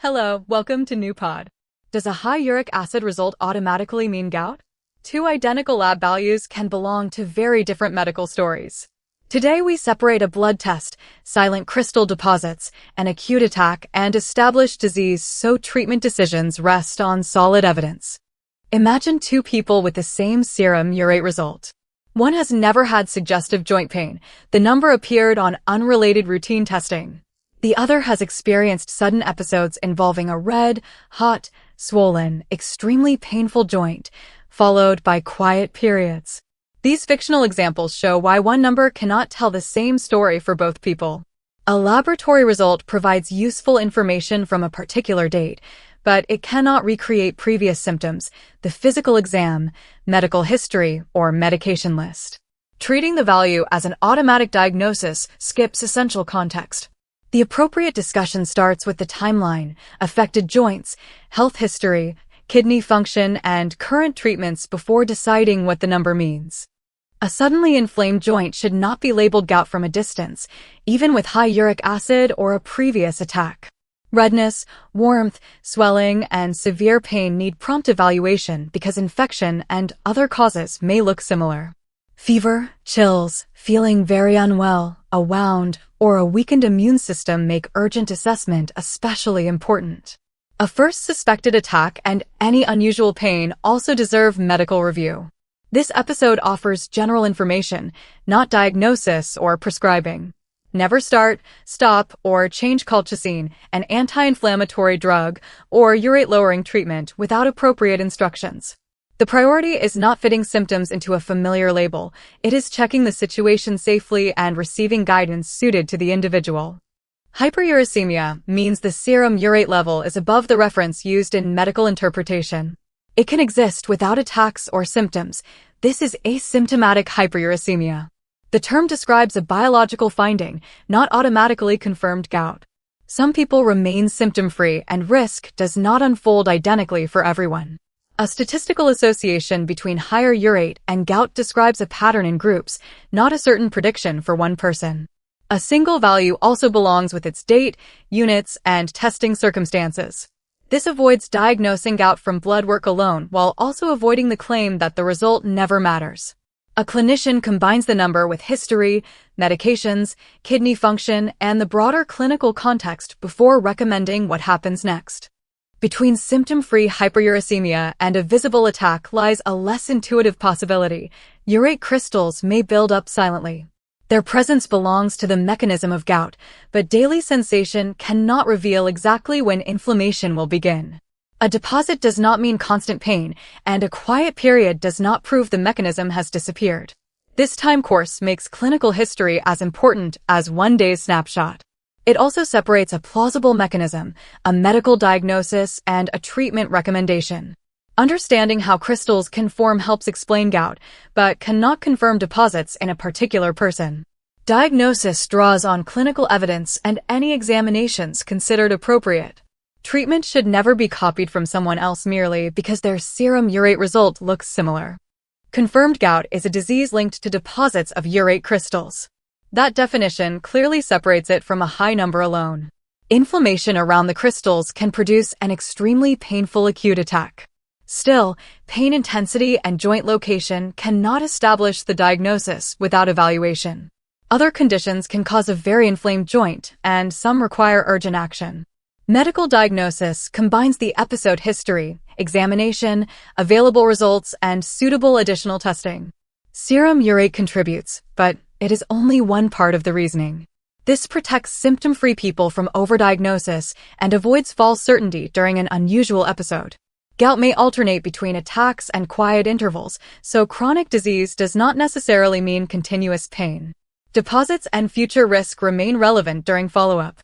Hello, welcome to NewPod. Does a high uric acid result automatically mean gout? Two identical lab values can belong to very different medical stories. Today we separate a blood test, silent crystal deposits, an acute attack, and established disease so treatment decisions rest on solid evidence. Imagine two people with the same serum urate result. One has never had suggestive joint pain. The number appeared on unrelated routine testing. The other has experienced sudden episodes involving a red, hot, swollen, extremely painful joint, followed by quiet periods. These fictional examples show why one number cannot tell the same story for both people. A laboratory result provides useful information from a particular date, but it cannot recreate previous symptoms, the physical exam, medical history, or medication list. Treating the value as an automatic diagnosis skips essential context. The appropriate discussion starts with the timeline, affected joints, health history, kidney function, and current treatments before deciding what the number means. A suddenly inflamed joint should not be labeled gout from a distance, even with high uric acid or a previous attack. Redness, warmth, swelling, and severe pain need prompt evaluation because infection and other causes may look similar. Fever, chills, feeling very unwell, a wound, or a weakened immune system make urgent assessment especially important. A first suspected attack and any unusual pain also deserve medical review. This episode offers general information, not diagnosis or prescribing. Never start, stop, or change colchicine, an anti-inflammatory drug, or urate-lowering treatment without appropriate instructions. The priority is not fitting symptoms into a familiar label. It is checking the situation safely and receiving guidance suited to the individual. Hyperuricemia means the serum urate level is above the reference used in medical interpretation. It can exist without attacks or symptoms. This is asymptomatic hyperuricemia. The term describes a biological finding, not automatically confirmed gout. Some people remain symptom-free and risk does not unfold identically for everyone. A statistical association between higher urate and gout describes a pattern in groups, not a certain prediction for one person. A single value also belongs with its date, units, and testing circumstances. This avoids diagnosing gout from blood work alone while also avoiding the claim that the result never matters. A clinician combines the number with history, medications, kidney function, and the broader clinical context before recommending what happens next. Between symptom-free hyperuricemia and a visible attack lies a less intuitive possibility. Urate crystals may build up silently. Their presence belongs to the mechanism of gout, but daily sensation cannot reveal exactly when inflammation will begin. A deposit does not mean constant pain, and a quiet period does not prove the mechanism has disappeared. This time course makes clinical history as important as one day's snapshot. It also separates a plausible mechanism, a medical diagnosis, and a treatment recommendation. Understanding how crystals can form helps explain gout, but cannot confirm deposits in a particular person. Diagnosis draws on clinical evidence and any examinations considered appropriate. Treatment should never be copied from someone else merely because their serum urate result looks similar. Confirmed gout is a disease linked to deposits of urate crystals. That definition clearly separates it from a high number alone. Inflammation around the crystals can produce an extremely painful acute attack. Still, pain intensity and joint location cannot establish the diagnosis without evaluation. Other conditions can cause a very inflamed joint, and some require urgent action. Medical diagnosis combines the episode history, examination, available results, and suitable additional testing. Serum urate contributes, but it is only one part of the reasoning. This protects symptom-free people from overdiagnosis and avoids false certainty during an unusual episode. Gout may alternate between attacks and quiet intervals, so chronic disease does not necessarily mean continuous pain. Deposits and future risk remain relevant during follow-up.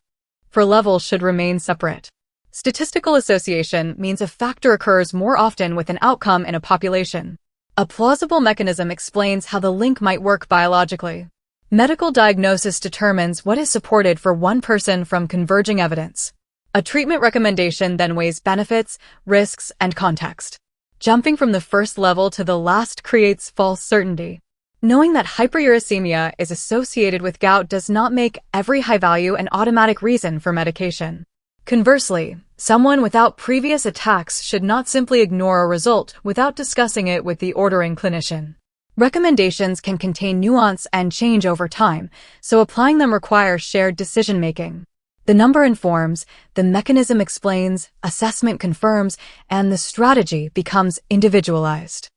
For levels should remain separate. Statistical association means a factor occurs more often with an outcome in a population. A plausible mechanism explains how the link might work biologically. Medical diagnosis determines what is supported for one person from converging evidence. A treatment recommendation then weighs benefits, risks, and context. Jumping from the first level to the last creates false certainty. Knowing that hyperuricemia is associated with gout does not make every high value an automatic reason for medication. Conversely, someone without previous attacks should not simply ignore a result without discussing it with the ordering clinician. Recommendations can contain nuance and change over time, so applying them requires shared decision-making. The number informs, the mechanism explains, assessment confirms, and the strategy becomes individualized.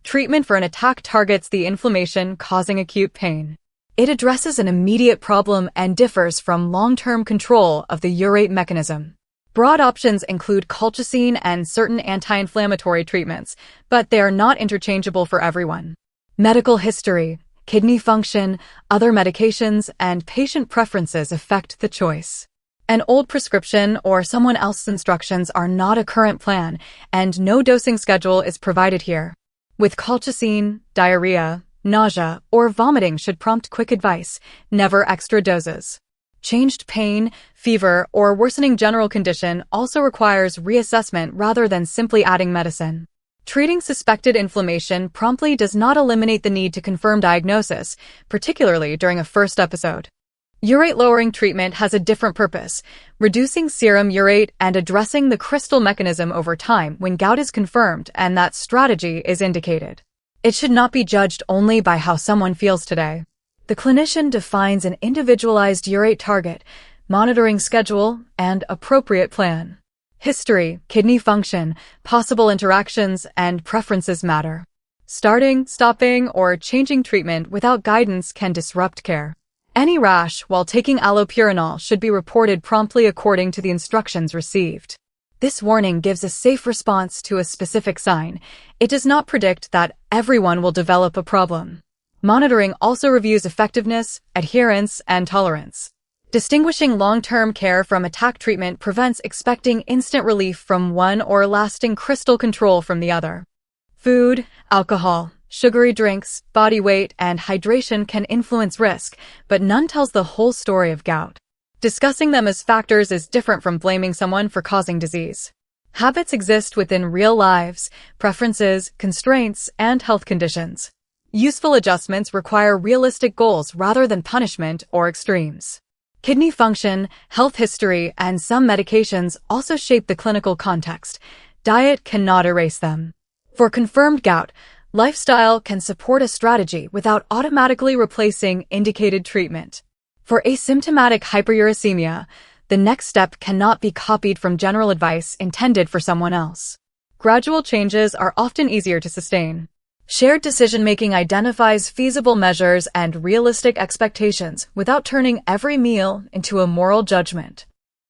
Treatment for an attack targets the inflammation causing acute pain. It addresses an immediate problem and differs from long-term control of the urate mechanism. Broad options include colchicine and certain anti-inflammatory treatments, but they are not interchangeable for everyone. Medical history, kidney function, other medications, and patient preferences affect the choice. An old prescription or someone else's instructions are not a current plan, and no dosing schedule is provided here. With colchicine, diarrhea, nausea, or vomiting should prompt quick advice, never extra doses. Changed pain, fever, or worsening general condition also requires reassessment rather than simply adding medicine. Treating suspected inflammation promptly does not eliminate the need to confirm diagnosis, particularly during a first episode. Urate-lowering treatment has a different purpose, reducing serum urate and addressing the crystal mechanism over time when gout is confirmed and that strategy is indicated. It should not be judged only by how someone feels today. The clinician defines an individualized urate target, monitoring schedule, and appropriate plan. History, kidney function, possible interactions, and preferences matter. Starting, stopping, or changing treatment without guidance can disrupt care. Any rash while taking Allopurinol should be reported promptly according to the instructions received. This warning gives a safe response to a specific sign. It does not predict that everyone will develop a problem. Monitoring also reviews effectiveness, adherence, and tolerance. Distinguishing long-term care from attack treatment prevents expecting instant relief from one or lasting crystal control from the other. Food, alcohol, sugary drinks, body weight, and hydration can influence risk, but none tells the whole story of gout. Discussing them as factors is different from blaming someone for causing disease. Habits exist within real lives, preferences, constraints, and health conditions. Useful adjustments require realistic goals rather than punishment or extremes. Kidney function, health history, and some medications also shape the clinical context. Diet cannot erase them. For confirmed gout, lifestyle can support a strategy without automatically replacing indicated treatment. For asymptomatic hyperuricemia, the next step cannot be copied from general advice intended for someone else. Gradual changes are often easier to sustain. Shared decision-making identifies feasible measures and realistic expectations without turning every meal into a moral judgment.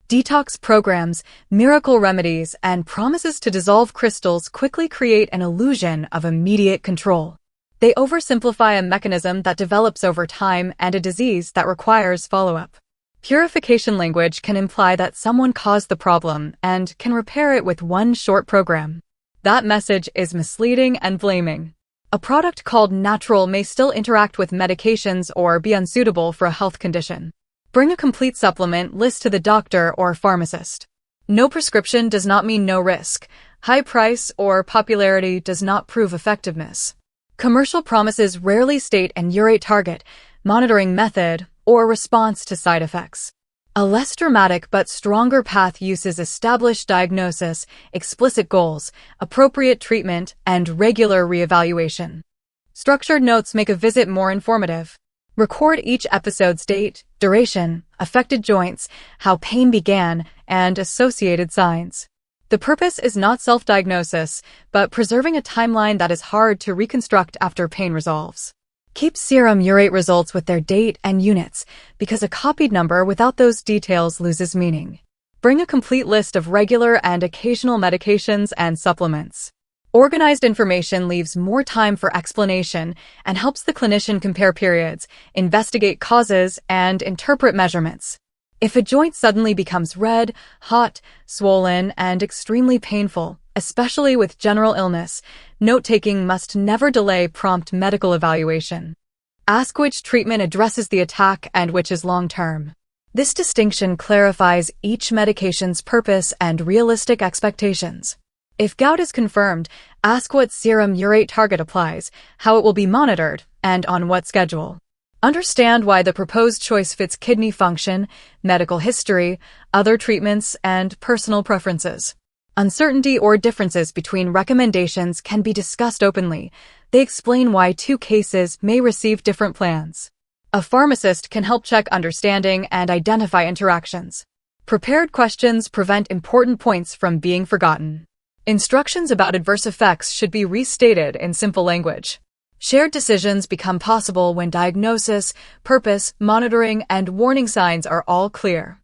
Detox programs, miracle remedies, and promises to dissolve crystals quickly create an illusion of immediate control. They oversimplify a mechanism that develops over time and a disease that requires follow-up. Purification language can imply that someone caused the problem and can repair it with one short program. That message is misleading and blaming. A product called natural may still interact with medications or be unsuitable for a health condition. Bring a complete supplement list to the doctor or pharmacist. No prescription does not mean no risk. High price or popularity does not prove effectiveness. Commercial promises rarely state an urate target, monitoring method, or response to side effects. A less dramatic but stronger path uses established diagnosis, explicit goals, appropriate treatment, and regular reevaluation. Structured notes make a visit more informative. Record each episode's date, duration, affected joints, how pain began, and associated signs. The purpose is not self-diagnosis, but preserving a timeline that is hard to reconstruct after pain resolves. Keep serum urate results with their date and units, because a copied number without those details loses meaning. Bring a complete list of regular and occasional medications and supplements. Organized information leaves more time for explanation and helps the clinician compare periods, investigate causes, and interpret measurements. If a joint suddenly becomes red, hot, swollen, and extremely painful, especially with general illness, note-taking must never delay prompt medical evaluation. Ask which treatment addresses the attack and which is long-term. This distinction clarifies each medication's purpose and realistic expectations. If gout is confirmed, ask what serum urate target applies, how it will be monitored, and on what schedule. Understand why the proposed choice fits kidney function, medical history, other treatments, and personal preferences. Uncertainty or differences between recommendations can be discussed openly. They explain why two cases may receive different plans. A pharmacist can help check understanding and identify interactions. Prepared questions prevent important points from being forgotten. Instructions about adverse effects should be restated in simple language. Shared decisions become possible when diagnosis, purpose, monitoring, and warning signs are all clear.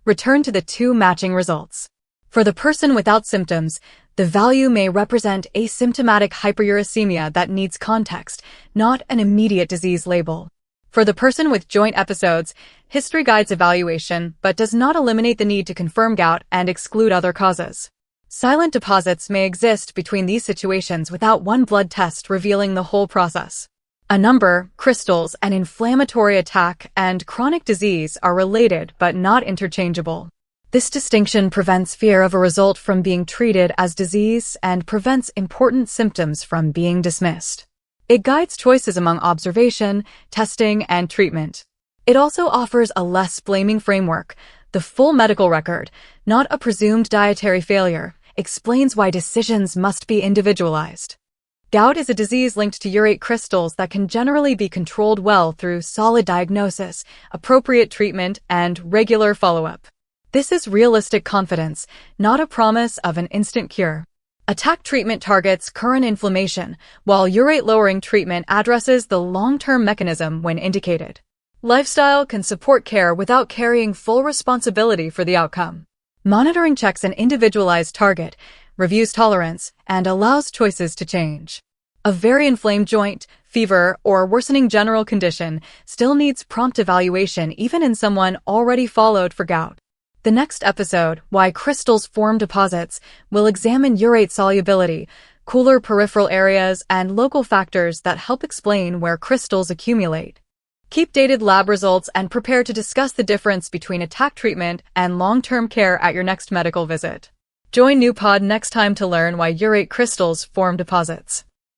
Return to the two matching results. For the person without symptoms, the value may represent asymptomatic hyperuricemia that needs context, not an immediate disease label. For the person with joint episodes, history guides evaluation but does not eliminate the need to confirm gout and exclude other causes. Silent deposits may exist between these situations without one blood test revealing the whole process. A number, crystals, an inflammatory attack, and chronic disease are related but not interchangeable. This distinction prevents fear of a result from being treated as disease and prevents important symptoms from being dismissed. It guides choices among observation, testing, and treatment. It also offers a less blaming framework. The full medical record, not a presumed dietary failure, explains why decisions must be individualized. Gout is a disease linked to urate crystals that can generally be controlled well through solid diagnosis, appropriate treatment, and regular follow-up. This is realistic confidence, not a promise of an instant cure. Attack treatment targets current inflammation, while urate-lowering treatment addresses the long-term mechanism when indicated. Lifestyle can support care without carrying full responsibility for the outcome. Monitoring checks an individualized target, reviews tolerance, and allows choices to change. A very inflamed joint, fever, or worsening general condition still needs prompt evaluation even in someone already followed for gout. The next episode, Why Crystals Form Deposits, will examine urate solubility, cooler peripheral areas, and local factors that help explain where crystals accumulate. Keep dated lab results and prepare to discuss the difference between attack treatment and long-term care at your next medical visit. Join NewPod next time to learn why urate crystals form deposits.